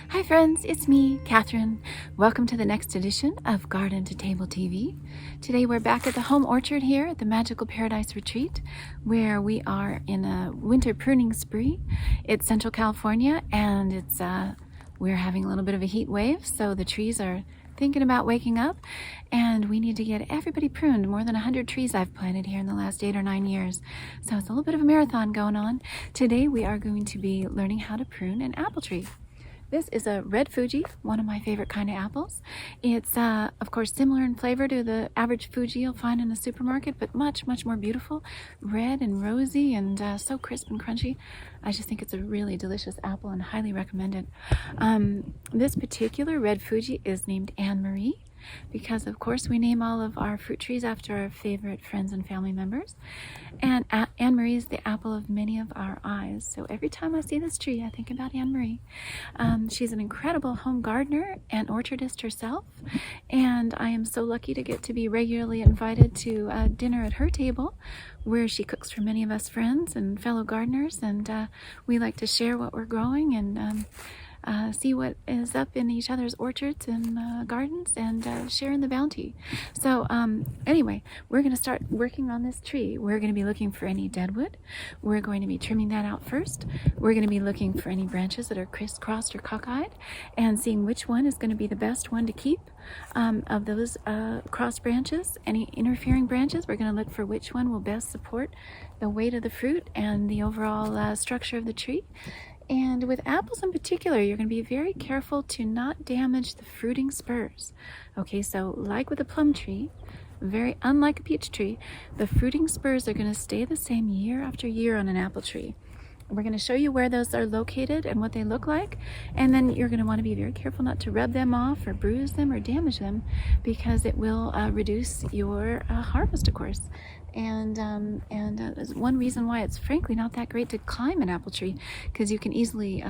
Hi friends, it's me, Catherine. Welcome to the next edition of Garden2TableTV. Today we're back at the home orchard here at the Magical Paradise Retreat, where we are in a winter pruning spree. It's Central California and we're having a little bit of a heat wave, so the trees are thinking about waking up, and we need to get everybody pruned. More than 100 trees I've planted here in the last 8 or 9 years. So it's a little bit of a marathon going on. Today we are going to be learning how to prune an apple tree. This is a red Fuji, one of my favorite kind of apples. It's, of course, similar in flavor to the average Fuji you'll find in a supermarket, but much, much more beautiful. Red and rosy and so crisp and crunchy. I just think it's a really delicious apple and highly recommend it. This particular red Fuji is named Anne-Marie, because of course we name all of our fruit trees after our favorite friends and family members. And Anne-Marie is the apple of many of our eyes. So every time I see this tree, I think about Anne-Marie. She's an incredible home gardener and orchardist herself. And I am so lucky to get to be regularly invited to dinner at her table, where she cooks for many of us friends and fellow gardeners. And we like to share what we're growing and see what is up in each other's orchards and gardens, and sharing the bounty. So anyway, we're going to start working on this tree. We're going to be looking for any deadwood. We're going to be trimming that out first. We're going to be looking for any branches that are crisscrossed or cockeyed and seeing which one is going to be the best one to keep. Of those cross branches, any interfering branches, we're going to look for which one will best support the weight of the fruit and the overall structure of the tree. And with apples in particular, you're going to be very careful to not damage the fruiting spurs. Okay, so like with a plum tree, very unlike a peach tree, the fruiting spurs are going to stay the same year after year on an apple tree. We're going to show you where those are located and what they look like, and then you're going to want to be very careful not to rub them off or bruise them or damage them, because it will reduce your harvest, of course. And there's one reason why it's frankly not that great to climb an apple tree, because you can easily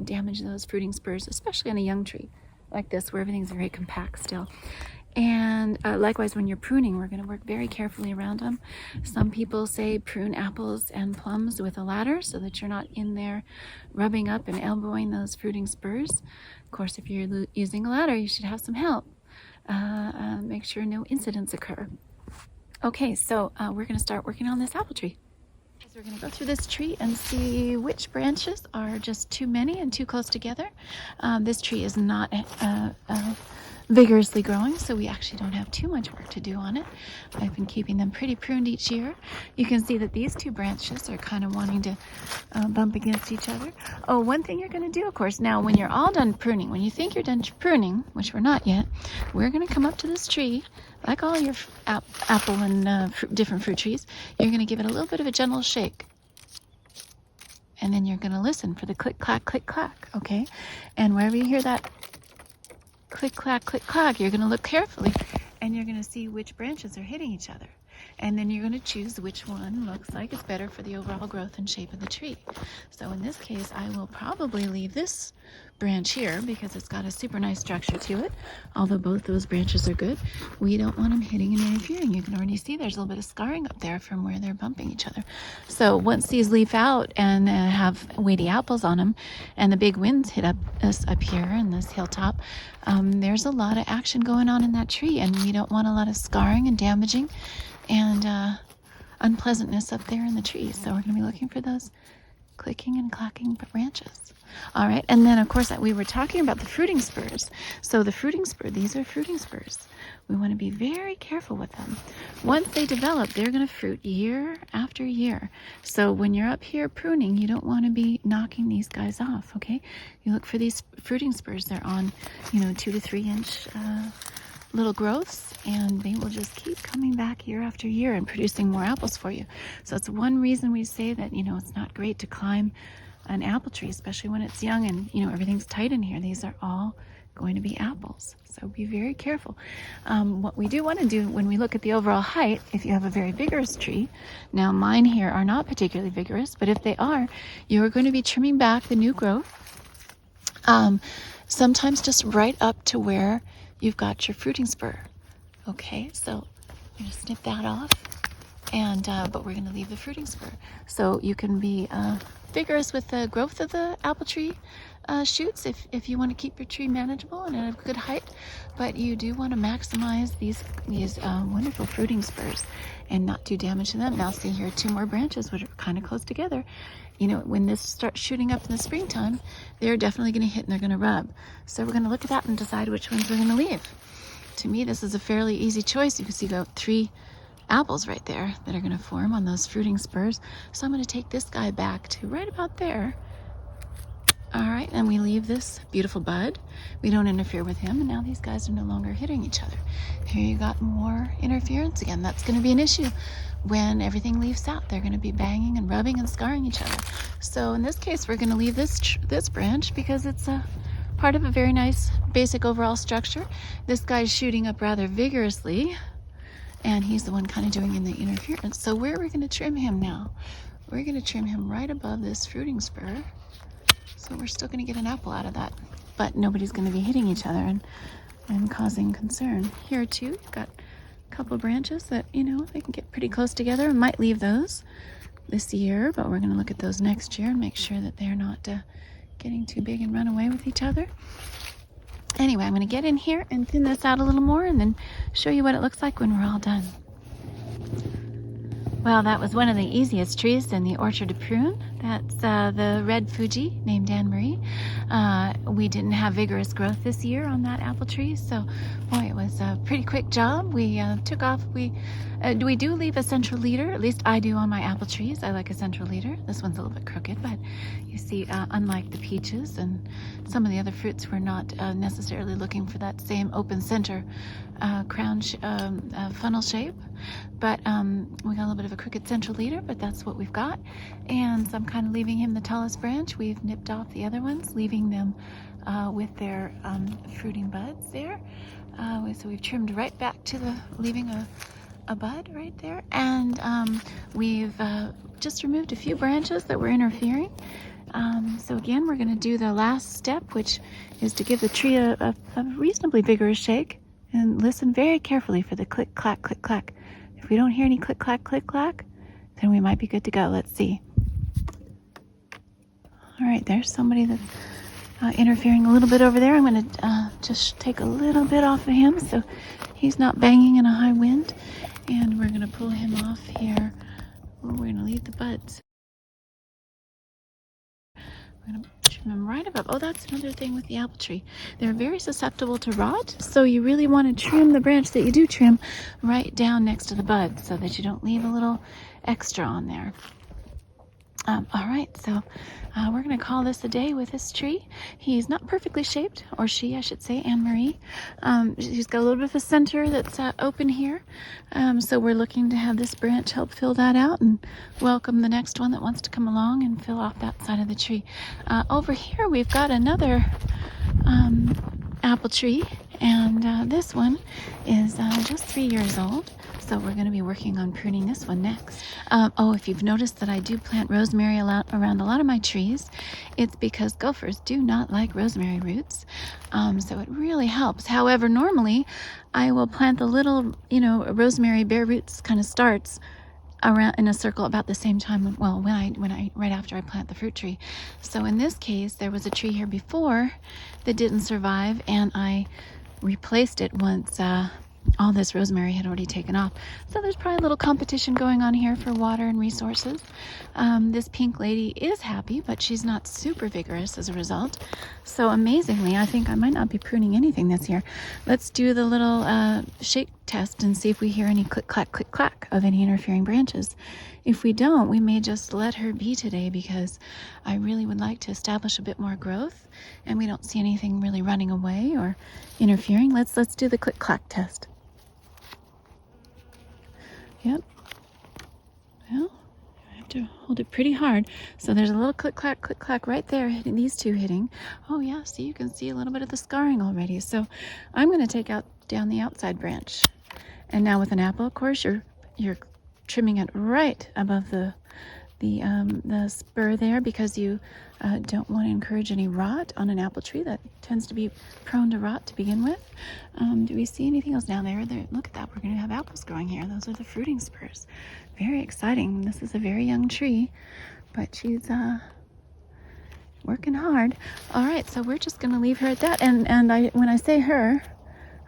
damage those fruiting spurs, especially on a young tree like this where everything's very compact still. And likewise, when you're pruning, we're going to work very carefully around them. Some people say prune apples and plums with a ladder so that you're not in there rubbing up and elbowing those fruiting spurs. Of course, if you're using a ladder, you should have some help. Make sure no incidents occur. Okay, so we're going to start working on this apple tree. So we're going to go through this tree and see which branches are just too many and too close together. This tree is not vigorously growing, so we actually don't have too much work to do on it. I've been keeping them pretty pruned each year. You can see that these two branches are kind of wanting to bump against each other. Oh, one thing you're going to do, of course, now when you're all done pruning, when you think you're done pruning, which we're not yet, we're going to come up to this tree, like all your apple and different fruit trees. You're going to give it a little bit of a gentle shake. And then you're going to listen for the click, clack, okay? And wherever you hear that click, clack, you're going to look carefully, and you're going to see which branches are hitting each other. And then you're going to choose which one looks like it's better for the overall growth and shape of the tree. So in this case, I will probably leave this branch here because it's got a super nice structure to it. Although both those branches are good, we don't want them hitting and interfering. You can already see there's a little bit of scarring up there from where they're bumping each other. So once these leaf out and have weighty apples on them, and the big winds hit us up here in this hilltop, there's a lot of action going on in that tree, and we don't want a lot of scarring and damaging and unpleasantness up there in the tree. So we're going to be looking for those clicking and clacking branches. All right, and then of course we were talking about the fruiting spurs. So the fruiting spur, these are fruiting spurs. We want to be very careful with them. Once they develop, they're going to fruit year after year. So when you're up here pruning, you don't want to be knocking these guys off, okay? You look for these fruiting spurs. They're on, 2 to 3 inch little growths, and they will just keep coming back year after year and producing more apples for you. So it's one reason we say that, it's not great to climb an apple tree, especially when it's young and, everything's tight in here. These are all going to be apples. So be very careful. What we do want to do when we look at the overall height, if you have a very vigorous tree, now mine here are not particularly vigorous, but if they are, you're going to be trimming back the new growth. Sometimes just right up to where you've got your fruiting spur. Okay, so I'm going to snip that off, and but we're going to leave the fruiting spur. So you can be vigorous with the growth of the apple tree, shoots if you want to keep your tree manageable and at a good height, but you do want to maximize these wonderful fruiting spurs and not do damage to them. Now see here, 2 more branches which are kind of close together. You know, when this starts shooting up in the springtime, they're definitely going to hit and they're going to rub. So we're going to look at that and decide which ones we're going to leave. To me, this is a fairly easy choice. You can see about 3 apples right there that are going to form on those fruiting spurs. So I'm going to take this guy back to right about there. All right, and we leave this beautiful bud. We don't interfere with him, and now these guys are no longer hitting each other. Here you got more interference again. That's going to be an issue when everything leaves out. They're going to be banging and rubbing and scarring each other. So in this case, we're going to leave this branch because it's a part of a very nice basic overall structure. This guy's shooting up rather vigorously, and he's the one kind of doing in the interference. So where are we going to trim him now? We're going to trim him right above this fruiting spur. So we're still going to get an apple out of that, but nobody's going to be hitting each other and causing concern. Here too, you've got a couple branches that, you know, they can get pretty close together. I might leave those this year, but we're going to look at those next year and make sure that they're not getting too big and run away with each other. Anyway, I'm going to get in here and thin this out a little more and then show you what it looks like when we're all done. Well, that was one of the easiest trees in the orchard to prune. That's the red Fuji named Anne-Marie. We didn't have vigorous growth this year on that apple tree, so boy, it was a pretty quick job. We took off. We do leave a central leader, at least I do on my apple trees. I like a central leader. This one's a little bit crooked, but you see, unlike the peaches and some of the other fruits, we're not necessarily looking for that same open center crown funnel shape, but we got a little bit of a crooked central leader, but that's what we've got. And so I'm kind of leaving him the tallest branch. We've nipped off the other ones, leaving them with their fruiting buds there. So we've trimmed right back to leaving a bud right there, and we've just removed a few branches that were interfering. So again, we're going to do the last step, which is to give the tree a reasonably vigorous shake and listen very carefully for the click, clack, click, clack. If we don't hear any click, clack, click, clack, then we might be good to go. Let's see. All right, there's somebody that's interfering a little bit over there. I'm going to just take a little bit off of him so he's not banging in a high wind. And we're going to pull him off here. We're going to leave the buds. We're going to trim them right above. Oh, that's another thing with the apple tree. They're very susceptible to rot, so you really want to trim the branch that you do trim right down next to the bud so that you don't leave a little extra on there. All right, so we're going to call this a day with this tree. He's not perfectly shaped, or she, I should say, Anne-Marie. She's got a little bit of a center that's open here. So we're looking to have this branch help fill that out and welcome the next one that wants to come along and fill off that side of the tree. Over here, we've got another apple tree, and this one is just 3 years old. So we're going to be working on pruning this one next. Oh, if you've noticed that I do plant rosemary around a lot of my trees, it's because gophers do not like rosemary roots. So it really helps. However, normally I will plant the little, rosemary bare roots kind of starts around in a circle about the same time. Well, right after I plant the fruit tree. So in this case, there was a tree here before that didn't survive, and I replaced it once all this rosemary had already taken off. So there's probably a little competition going on here for water and resources. This pink lady is happy, but she's not super vigorous as a result. So amazingly, I think I might not be pruning anything this year. Let's do the little shake test and see if we hear any click, clack of any interfering branches. If we don't, we may just let her be today because I really would like to establish a bit more growth, and we don't see anything really running away or interfering. Let's do the click, clack test. Yep. Well, I have to hold it pretty hard. So there's a little click, clack right there, hitting these two hitting. Oh yeah, see, you can see a little bit of the scarring already. So I'm going to take down the outside branch. And now with an apple, of course, you're trimming it right above the spur there because you don't want to encourage any rot on an apple tree that tends to be prone to rot to begin with. Do we see anything else now? There, look at that. We're going to have apples growing here. Those are the fruiting spurs. Very exciting. This is a very young tree, but she's working hard. All right, so we're just gonna leave her at that. And when I say her,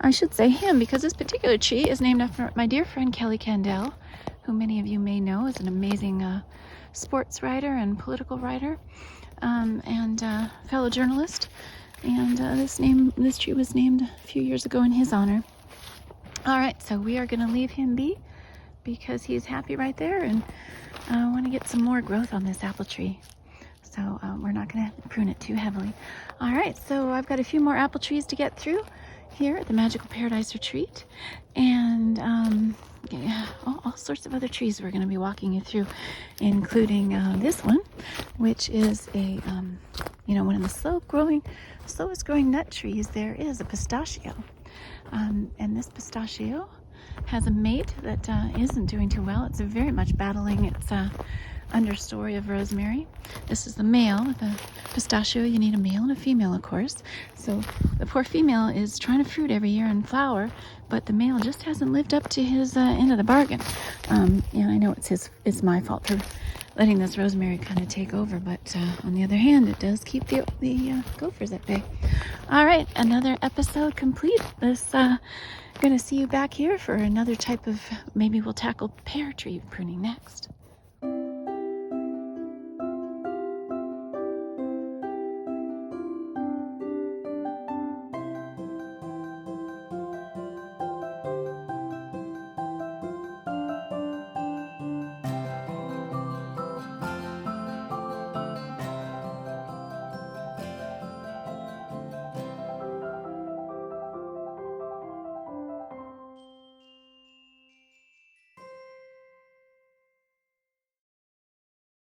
I should say him, because this particular tree is named after my dear friend Kelly Candell, who many of you may know is an amazing sports writer and political writer, and fellow journalist. And this tree was named a few years ago in his honor. All right, so we are going to leave him be because he's happy right there, and I want to get some more growth on this apple tree. So we're not going to prune it too heavily. All right, so I've got a few more apple trees to get through here at the Magical Paradise Retreat, and all sorts of other trees we're going to be walking you through, including this one, which is a one of the slowest growing nut trees there is, a pistachio. And this pistachio has a mate that isn't doing too well. It's very much battling its understory of rosemary. This is the male. With a pistachio, you need a male and a female, of course. So the poor female is trying to fruit every year and flower, but the male just hasn't lived up to his end of the bargain. And I know it's my fault for letting this rosemary kind of take over, but on the other hand, it does keep the gophers at bay. All right, another episode complete. Gonna see you back here for another type of, maybe we'll tackle pear tree pruning next.